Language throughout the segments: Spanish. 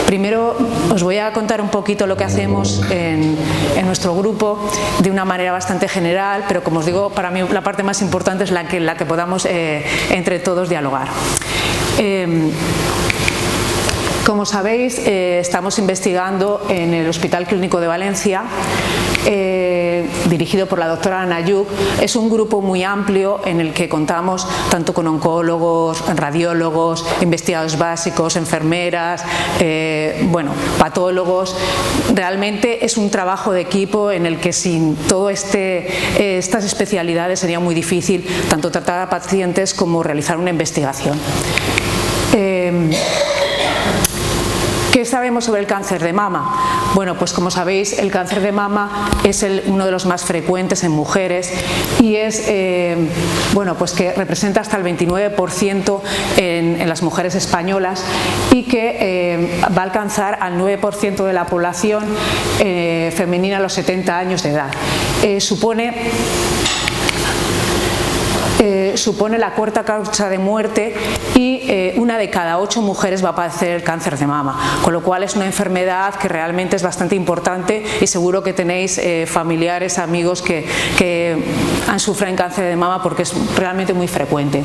Primero os voy a contar un poquito lo que hacemos en nuestro grupo de una manera bastante general, pero como os digo, para mí la parte más importante es la que podamos entre todos dialogar. Como sabéis, estamos investigando en el Hospital Clínico de Valencia, dirigido por la doctora Ana Ayub. Es un grupo muy amplio en el que contamos tanto con oncólogos, radiólogos, investigadores básicos, enfermeras, patólogos. Realmente es un trabajo de equipo en el que sin todas estas especialidades sería muy difícil tanto tratar a pacientes como realizar una investigación. ¿Qué sabemos sobre el cáncer de mama? Bueno, pues como sabéis, el cáncer de mama es uno de los más frecuentes en mujeres y es, que representa hasta el 29% en las mujeres españolas y que va a alcanzar al 9% de la población femenina a los 70 años de edad. Supone la cuarta causa de muerte y una de cada 8 mujeres va a padecer el cáncer de mama, con lo cual es una enfermedad que realmente es bastante importante y seguro que tenéis familiares, amigos que sufren cáncer de mama porque es realmente muy frecuente.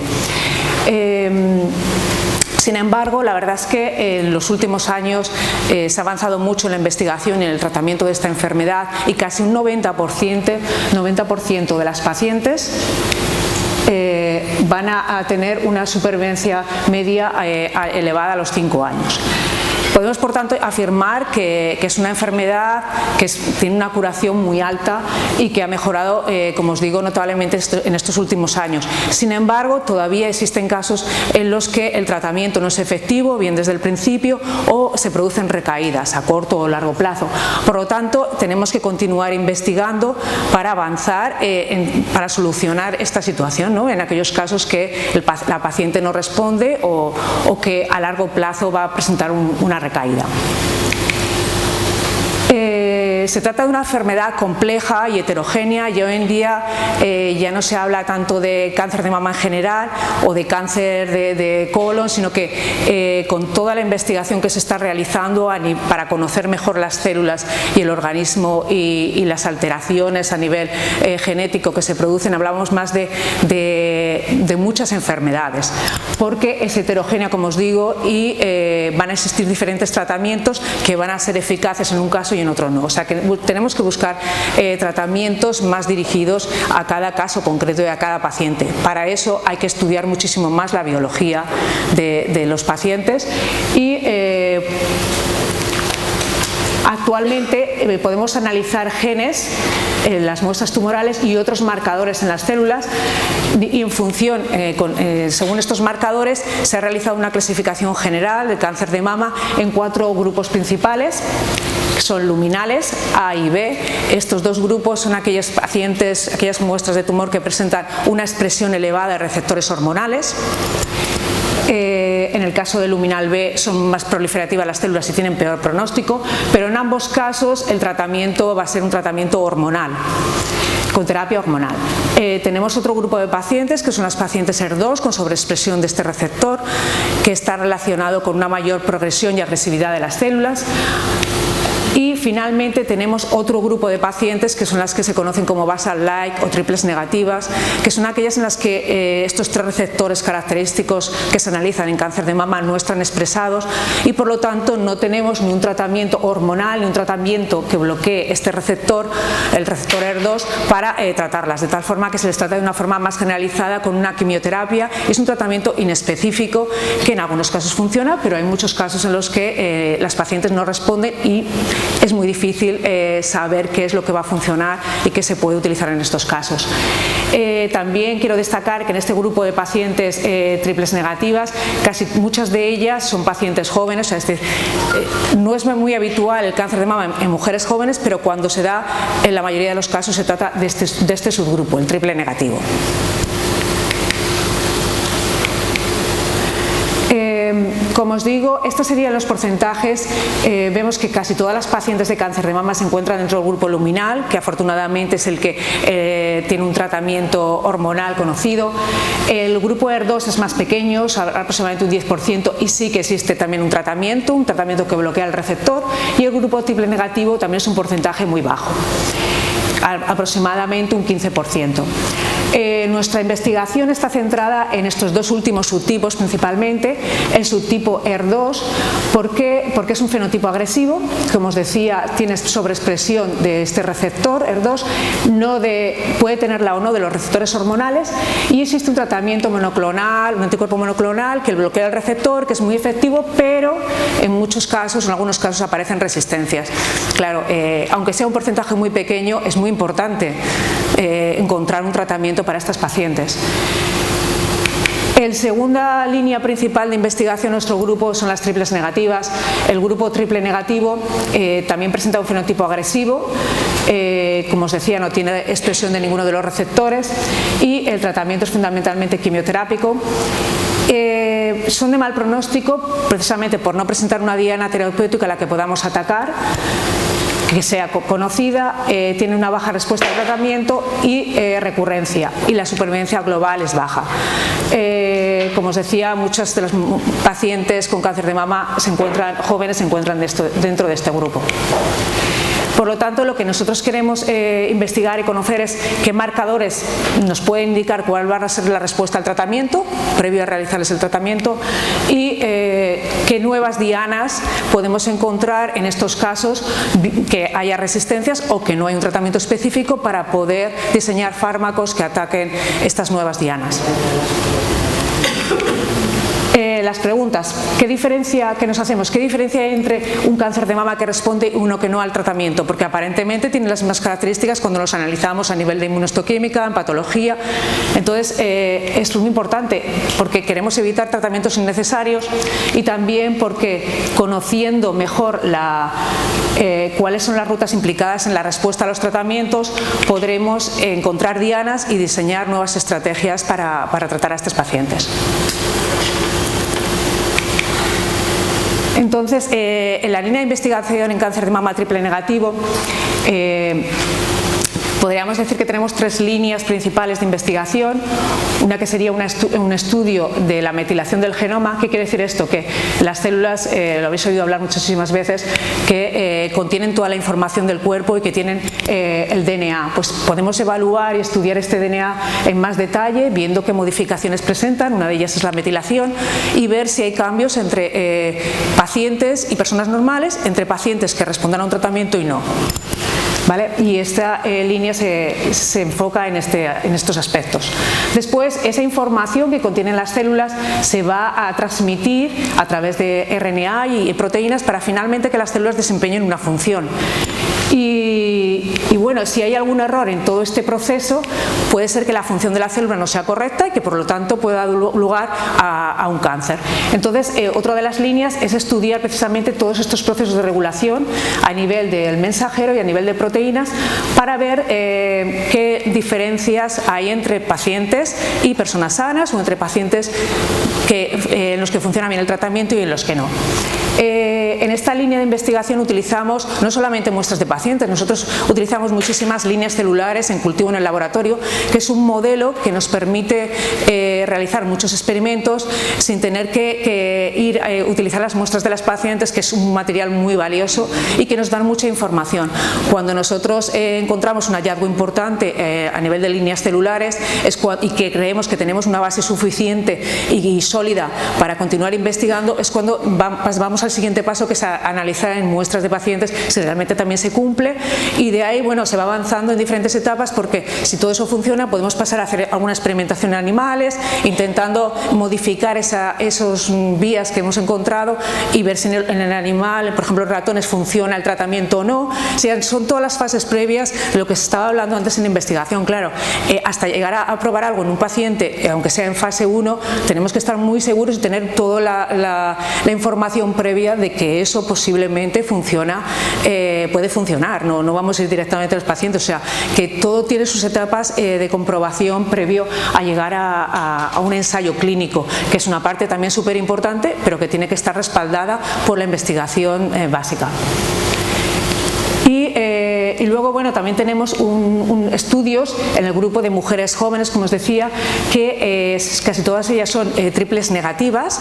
Sin embargo, la verdad es que en los últimos años se ha avanzado mucho en la investigación y en el tratamiento de esta enfermedad y casi un 90% de las pacientes van a tener una supervivencia media elevada a los 5 años. Podemos, por tanto, afirmar que es una enfermedad que tiene una curación muy alta y que ha mejorado, como os digo, notablemente en estos últimos años. Sin embargo, todavía existen casos en los que el tratamiento no es efectivo, bien desde el principio, o se producen recaídas a corto o largo plazo. Por lo tanto, tenemos que continuar investigando para avanzar, para solucionar esta situación, ¿no? En aquellos casos que la paciente no responde o que a largo plazo va a presentar una recaída. Se trata de una enfermedad compleja y heterogénea y hoy en día ya no se habla tanto de cáncer de mama en general o de cáncer de colon, sino que con toda la investigación que se está realizando para conocer mejor las células y el organismo y las alteraciones a nivel genético que se producen, hablamos más de muchas enfermedades, porque es heterogénea, como os digo, y van a existir diferentes tratamientos que van a ser eficaces en un caso y en otro no. O sea que tenemos que buscar tratamientos más dirigidos a cada caso concreto y a cada paciente. Para eso hay que estudiar muchísimo más la biología de los pacientes y actualmente podemos analizar genes, las muestras tumorales y otros marcadores en las células y en función, según estos marcadores, se ha realizado una clasificación general del cáncer de mama en 4 grupos principales. Son luminales, A y B. Estos 2 grupos son aquellas muestras de tumor que presentan una expresión elevada de receptores hormonales. En el caso del luminal B son más proliferativas las células y tienen peor pronóstico, pero en ambos casos el tratamiento va a ser un tratamiento hormonal, con terapia hormonal. Tenemos otro grupo de pacientes que son las pacientes HER2 con sobreexpresión de este receptor, que está relacionado con una mayor progresión y agresividad de las células. Y finalmente tenemos otro grupo de pacientes que son las que se conocen como basal-like o triples negativas, que son aquellas en las que estos 3 receptores característicos que se analizan en cáncer de mama no están expresados y por lo tanto no tenemos ni un tratamiento hormonal ni un tratamiento que bloquee este receptor, el receptor HER2, para tratarlas, de tal forma que se les trata de una forma más generalizada con una quimioterapia. Es un tratamiento inespecífico que en algunos casos funciona, pero hay muchos casos en los que las pacientes no responden y es muy difícil saber qué es lo que va a funcionar y qué se puede utilizar en estos casos. También quiero destacar que en este grupo de pacientes triples negativas, muchas de ellas son pacientes jóvenes, o sea, no es muy habitual el cáncer de mama en mujeres jóvenes, pero cuando se da, en la mayoría de los casos se trata de este subgrupo, el triple negativo. Como os digo, estos serían los porcentajes. Vemos que casi todas las pacientes de cáncer de mama se encuentran dentro del grupo luminal, que afortunadamente es el que tiene un tratamiento hormonal conocido. El grupo HER2 es más pequeño, aproximadamente un 10%, y sí que existe también un tratamiento que bloquea el receptor, y el grupo triple negativo también es un porcentaje muy bajo, aproximadamente un 15%. Nuestra investigación está centrada en estos dos últimos subtipos principalmente. El subtipo HER2, porque es un fenotipo agresivo, como os decía, tiene sobreexpresión de este receptor HER2, puede tenerla o no de los receptores hormonales, y existe un tratamiento monoclonal, un anticuerpo monoclonal que bloquea el receptor, que es muy efectivo, pero en muchos casos, en algunos casos aparecen resistencias. Claro, aunque sea un porcentaje muy pequeño, es muy importante encontrar un tratamiento para estas pacientes. La segunda línea principal de investigación de nuestro grupo son las triples negativas. El grupo triple negativo también presenta un fenotipo agresivo, como os decía, no tiene expresión de ninguno de los receptores, y el tratamiento es fundamentalmente quimioterápico. Son de mal pronóstico precisamente por no presentar una diana terapéutica a la que podamos atacar, que sea conocida, tiene una baja respuesta al tratamiento y recurrencia, y la supervivencia global es baja. Como os decía, muchos de los pacientes con cáncer de mama jóvenes se encuentran dentro de este grupo. Por lo tanto, lo que nosotros queremos investigar y conocer es qué marcadores nos pueden indicar cuál va a ser la respuesta al tratamiento, previo a realizarles el tratamiento, y qué nuevas dianas podemos encontrar en estos casos que haya resistencias o que no hay un tratamiento específico para poder diseñar fármacos que ataquen estas nuevas dianas. Las preguntas, ¿qué diferencia que nos hacemos? ¿Qué diferencia hay entre un cáncer de mama que responde y uno que no al tratamiento? Porque aparentemente tienen las mismas características cuando los analizamos a nivel de inmunohistoquímica, en patología. Entonces, es muy importante porque queremos evitar tratamientos innecesarios, y también porque conociendo mejor cuáles son las rutas implicadas en la respuesta a los tratamientos, podremos encontrar dianas y diseñar nuevas estrategias para tratar a estos pacientes. Entonces, en la línea de investigación en cáncer de mama triple negativo, podríamos decir que tenemos tres líneas principales de investigación. Una que sería un estudio de la metilación del genoma. ¿Qué quiere decir esto? Que las células, lo habéis oído hablar muchísimas veces, que contienen toda la información del cuerpo y que tienen el DNA. Pues podemos evaluar y estudiar este DNA en más detalle, viendo qué modificaciones presentan. Una de ellas es la metilación, y ver si hay cambios entre pacientes y personas normales, entre pacientes que respondan a un tratamiento y no. ¿Vale? Y esta línea se enfoca en estos aspectos. Después, esa información que contienen las células se va a transmitir a través de RNA y proteínas para finalmente que las células desempeñen una función. Y bueno, si hay algún error en todo este proceso, puede ser que la función de la célula no sea correcta y que por lo tanto pueda dar lugar a un cáncer. Entonces, otra de las líneas es estudiar precisamente todos estos procesos de regulación a nivel del mensajero y a nivel de proteínas, para ver qué diferencias hay entre pacientes y personas sanas, o entre pacientes en los que funciona bien el tratamiento y en los que no. En esta línea de investigación utilizamos no solamente muestras de pacientes, nosotros utilizamos muchísimas líneas celulares en cultivo en el laboratorio, que es un modelo que nos permite realizar muchos experimentos sin tener que ir a utilizar las muestras de las pacientes, que es un material muy valioso y que nos dan mucha información. Cuando nosotros encontramos un hallazgo importante a nivel de líneas celulares y que creemos que tenemos una base suficiente y sólida para continuar investigando, es cuando vamos al siguiente paso, que es analizar en muestras de pacientes si realmente también se cumple, y de ahí, bueno, se va avanzando en diferentes etapas, porque si todo eso funciona podemos pasar a hacer alguna experimentación en animales, intentando modificar esos vías que hemos encontrado y ver si en el animal, por ejemplo en ratones, funciona el tratamiento o no. O sea, son todas las fases previas de lo que se estaba hablando antes en investigación. Claro, hasta llegar a probar algo en un paciente, aunque sea en fase 1, tenemos que estar muy seguros y tener toda la información previa de que que eso posiblemente puede funcionar, no vamos a ir directamente a los pacientes, o sea, que todo tiene sus etapas de comprobación previo a llegar a un ensayo clínico, que es una parte también súper importante, pero que tiene que estar respaldada por la investigación básica. Y luego, bueno, también tenemos estudios en el grupo de mujeres jóvenes, como os decía, que casi todas ellas son triples negativas,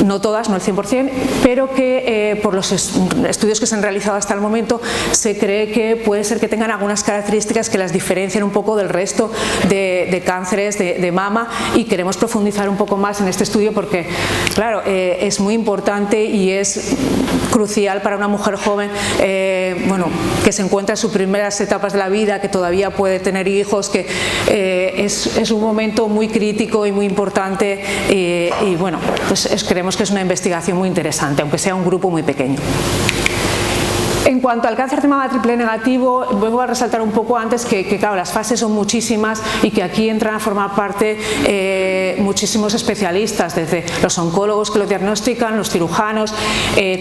no todas, no el 100%, pero que por los estudios que se han realizado hasta el momento se cree que puede ser que tengan algunas características que las diferencian un poco del resto de cánceres de mama, y queremos profundizar un poco más en este estudio porque, claro, es muy importante y es crucial para una mujer joven, bueno, que se encuentra en sus primeras etapas de la vida, que todavía puede tener hijos, que es un momento muy crítico y muy importante, y bueno, pues creemos que es una investigación muy interesante, aunque sea un grupo muy pequeño. En cuanto al cáncer de mama triple negativo, vengo a resaltar un poco antes que claro, las fases son muchísimas y que aquí entran a formar parte muchísimos especialistas, desde los oncólogos que lo diagnostican, los cirujanos.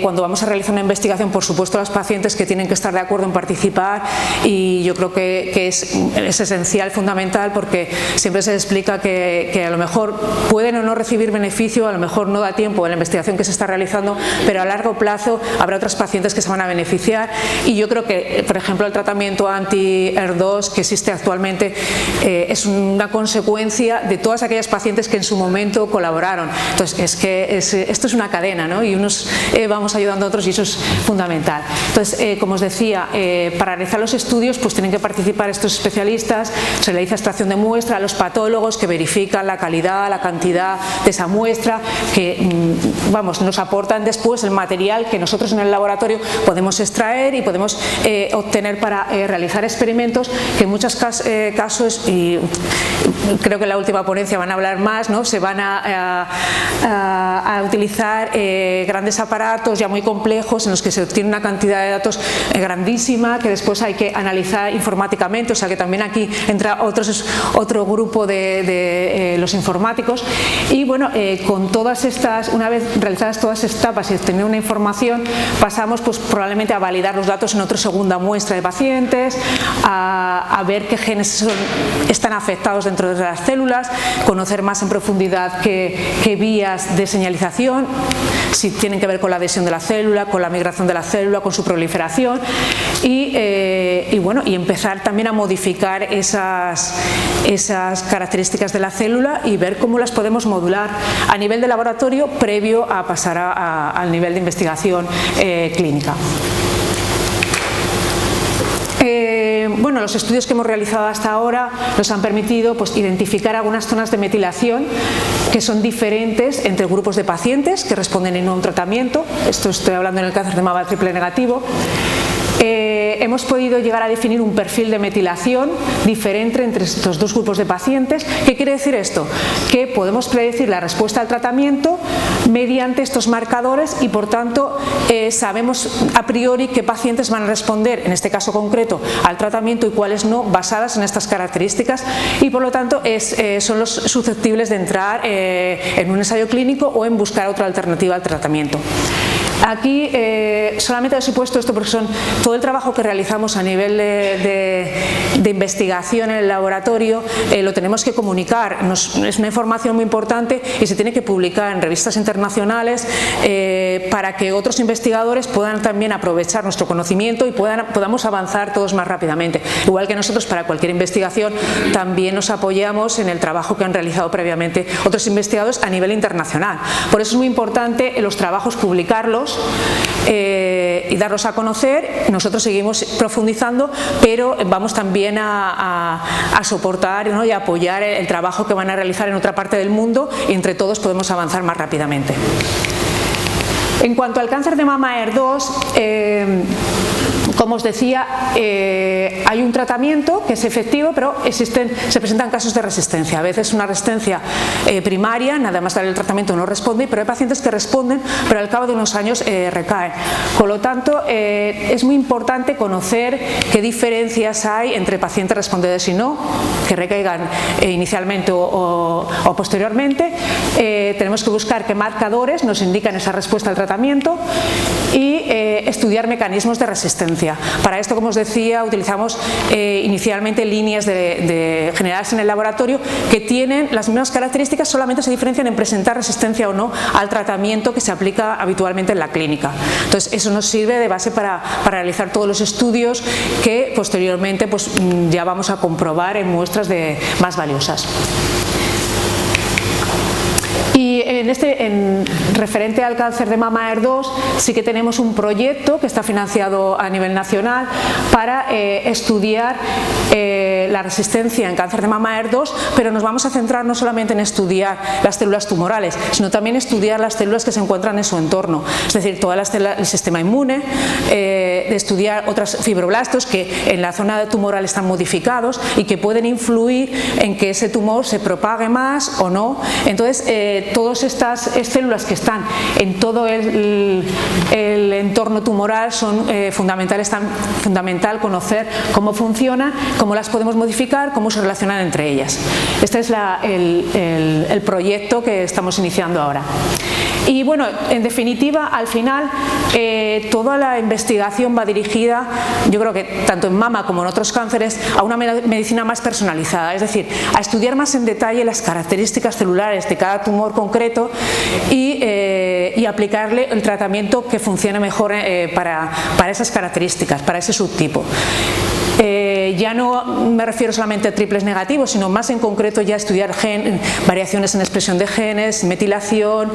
Cuando vamos a realizar una investigación, por supuesto, los pacientes que tienen que estar de acuerdo en participar, y yo creo que es esencial, fundamental, porque siempre se explica que a lo mejor pueden o no recibir beneficio, a lo mejor no da tiempo en la investigación que se está realizando, pero a largo plazo habrá otros pacientes que se van a beneficiar. Y yo creo que, por ejemplo, el tratamiento anti-HER2 que existe actualmente es una consecuencia de todas aquellas pacientes que en su momento colaboraron. Entonces, es que esto es una cadena, ¿no? Y unos vamos ayudando a otros, y eso es fundamental. Entonces, como os decía, para realizar los estudios pues tienen que participar estos especialistas, se realiza extracción de muestra, los patólogos que verifican la calidad, la cantidad de esa muestra, que vamos, nos aportan después el material que nosotros en el laboratorio podemos extraer y podemos obtener para realizar experimentos que en muchos casos, y creo que en la última ponencia van a hablar más, ¿no? Se van a utilizar grandes aparatos ya muy complejos en los que se obtiene una cantidad de datos grandísima que después hay que analizar informáticamente, o sea que también aquí entra otro grupo de los informáticos. Y bueno, con todas estas, una vez realizadas todas estas etapas y obtener una información, pasamos pues probablemente a validar los datos en otra segunda muestra de pacientes, a ver qué genes están afectados dentro de las células, conocer más en profundidad qué vías de señalización, si tienen que ver con la adhesión de la célula, con la migración de la célula, con su proliferación, y bueno, y empezar también a modificar esas características de la célula y ver cómo las podemos modular a nivel de laboratorio previo a pasar al nivel de investigación clínica. Bueno, los estudios que hemos realizado hasta ahora nos han permitido pues, identificar algunas zonas de metilación que son diferentes entre grupos de pacientes que responden a un tratamiento. Esto estoy hablando en el cáncer de mama triple negativo. Hemos podido llegar a definir un perfil de metilación diferente entre estos dos grupos de pacientes. ¿Qué quiere decir esto? Que podemos predecir la respuesta al tratamiento mediante estos marcadores y por tanto sabemos a priori qué pacientes van a responder, en este caso concreto, al tratamiento y cuáles no, basadas en estas características, y por lo tanto son los susceptibles de entrar en un ensayo clínico o en buscar otra alternativa al tratamiento. Aquí solamente os he puesto esto porque son todo el trabajo que realizamos a nivel de investigación en el laboratorio, lo tenemos que comunicar, es una información muy importante y se tiene que publicar en revistas internacionales para que otros investigadores puedan también aprovechar nuestro conocimiento y podamos avanzar todos más rápidamente. Igual que nosotros para cualquier investigación también nos apoyamos en el trabajo que han realizado previamente otros investigadores a nivel internacional. Por eso es muy importante los trabajos publicarlos y darlos a conocer. Nosotros seguimos profundizando, pero vamos también a soportar, ¿no? y a apoyar el trabajo que van a realizar en otra parte del mundo, y entre todos podemos avanzar más rápidamente. En cuanto al cáncer de mama HER2, como os decía, hay un tratamiento que es efectivo, pero se presentan casos de resistencia. A veces una resistencia primaria, nada más dar el tratamiento no responde, pero hay pacientes que responden, pero al cabo de unos años recaen. Con lo tanto, es muy importante conocer qué diferencias hay entre pacientes respondentes y no, que recaigan inicialmente o posteriormente. Tenemos que buscar qué marcadores nos indican esa respuesta al tratamiento y estudiar mecanismos de resistencia. Para esto, como os decía, utilizamos inicialmente líneas generadas en el laboratorio que tienen las mismas características, solamente se diferencian en presentar resistencia o no al tratamiento que se aplica habitualmente en la clínica. Entonces, eso nos sirve de base para realizar todos los estudios que posteriormente pues, ya vamos a comprobar en muestras más valiosas. Y en referente al cáncer de mama HER2 sí que tenemos un proyecto que está financiado a nivel nacional para estudiar la resistencia en cáncer de mama HER2, pero nos vamos a centrar no solamente en estudiar las células tumorales, sino también estudiar las células que se encuentran en su entorno, es decir, todas las células del sistema inmune, de estudiar otros fibroblastos que en la zona tumoral están modificados y que pueden influir en que ese tumor se propague más o no. Entonces, todas estas células que están en todo el entorno tumoral son fundamentales, tan fundamental conocer cómo funcionan, cómo las podemos modificar, cómo se relacionan entre ellas. Este es el proyecto que estamos iniciando ahora. Y bueno, en definitiva, al final, toda la investigación va dirigida, yo creo que tanto en mama como en otros cánceres, a una medicina más personalizada, es decir, a estudiar más en detalle las características celulares de cada tumor concreto y aplicarle el tratamiento que funcione mejor para esas características, para ese subtipo. Ya no me refiero solamente a triples negativos, sino más en concreto ya estudiar variaciones en expresión de genes, metilación,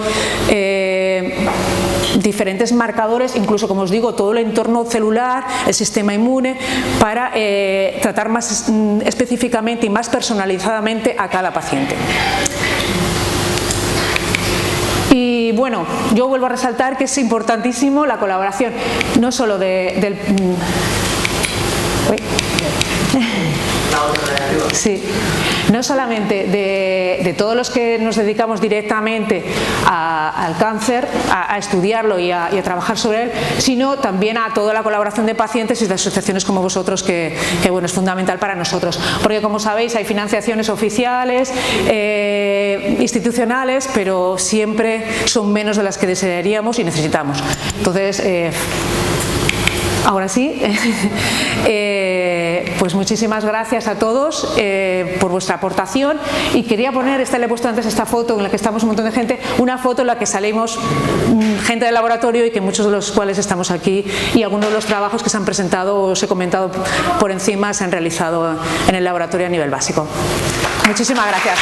diferentes marcadores, incluso, como os digo, todo el entorno celular, el sistema inmune, para tratar más específicamente y más personalizadamente a cada paciente. Y bueno, yo vuelvo a resaltar que es importantísimo la colaboración, no solo Sí, no solamente de todos los que nos dedicamos directamente al cáncer, a estudiarlo y a trabajar sobre él, sino también a toda la colaboración de pacientes y de asociaciones como vosotros, que bueno, es fundamental para nosotros, porque como sabéis hay financiaciones oficiales, institucionales, pero siempre son menos de las que desearíamos y necesitamos. Entonces, ahora sí, pues muchísimas gracias a todos por vuestra aportación, y quería poner, le he puesto antes esta foto en la que estamos un montón de gente, una foto en la que salimos gente del laboratorio y que muchos de los cuales estamos aquí, y algunos de los trabajos que se han presentado, os he comentado por encima, se han realizado en el laboratorio a nivel básico. Muchísimas gracias.